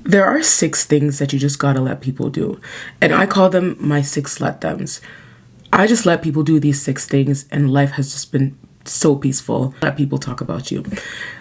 There are 6 things that you just gotta let people do. And I call them my 6 let thems. I just let people do these 6 things and life has just been so peaceful. Let people talk about you.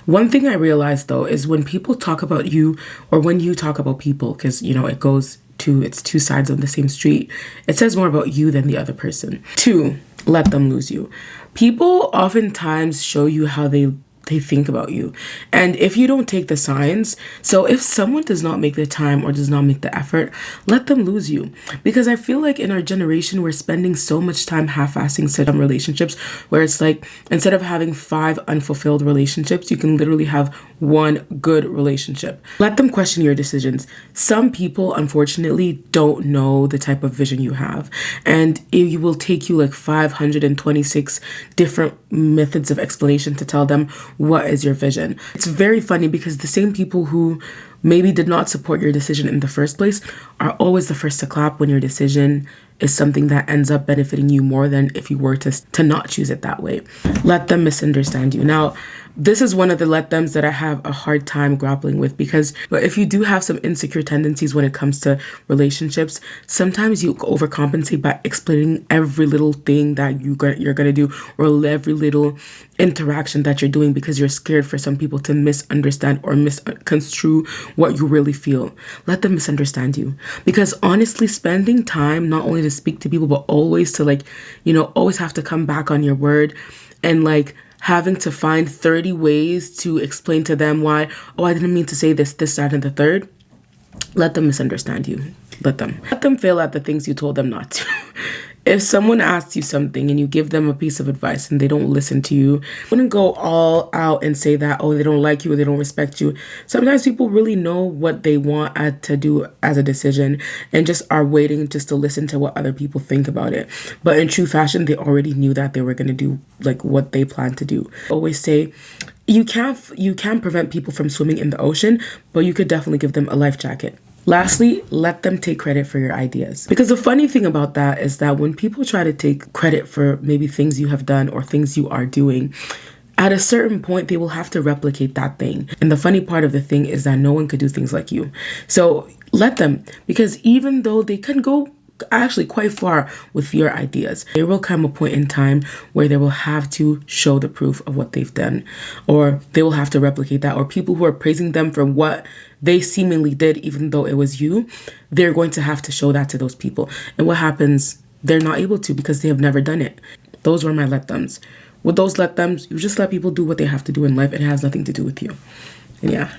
One thing I realized though is when people talk about you or when you talk about people, because it's 2 sides of the same street, it says more about you than the other person. 2, let them lose you. People oftentimes show you how they think about you. And if you don't take the signs, so if someone does not make the time or does not make the effort, let them lose you. Because I feel like in our generation, we're spending so much time half-assing some relationships where it's like, instead of having 5 unfulfilled relationships, you can literally have 1 good relationship. Let them question your decisions. Some people, unfortunately, don't know the type of vision you have. And it will take you like 526 different methods of explanation to tell them what is your vision. It's very funny because the same people who maybe did not support your decision in the first place are always the first to clap when your decision is something that ends up benefiting you more than if you were to not choose it that way. Let them misunderstand you. Now, this is one of the let thems that I have a hard time grappling with because if you do have some insecure tendencies when it comes to relationships, sometimes you overcompensate by explaining every little thing that you're going to do or every little interaction that you're doing because you're scared for some people to misunderstand or misconstrue what you really feel. Let them misunderstand you. Because honestly, spending time not only to speak to people, but always to always have to come back on your word and having to find 30 ways to explain to them why, oh, I didn't mean to say this, that, and the third. Let them misunderstand you. Let them fail at the things you told them not to. If someone asks you something and you give them a piece of advice and they don't listen to you, wouldn't go all out and say that, oh, they don't like you or they don't respect you. Sometimes people really know what they want to do as a decision and just are waiting just to listen to what other people think about it. But in true fashion, they already knew that they were going to do what they planned to do. Always say, you can't prevent people from swimming in the ocean, but you could definitely give them a life jacket. Lastly, let them take credit for your ideas. Because the funny thing about that is that when people try to take credit for maybe things you have done or things you are doing, at a certain point, they will have to replicate that thing. And the funny part of the thing is that no one could do things like you. So let them, because even though they can go actually quite far with your ideas, there will come a point in time where they will have to show the proof of what they've done, or they will have to replicate that, or people who are praising them for what they seemingly did, even though it was you, they're going to have to show that to those people. And what happens? They're not able to because they have never done it. Those were my let thems. With those let thems, you just let people do what they have to do in life. It has nothing to do with you. And yeah.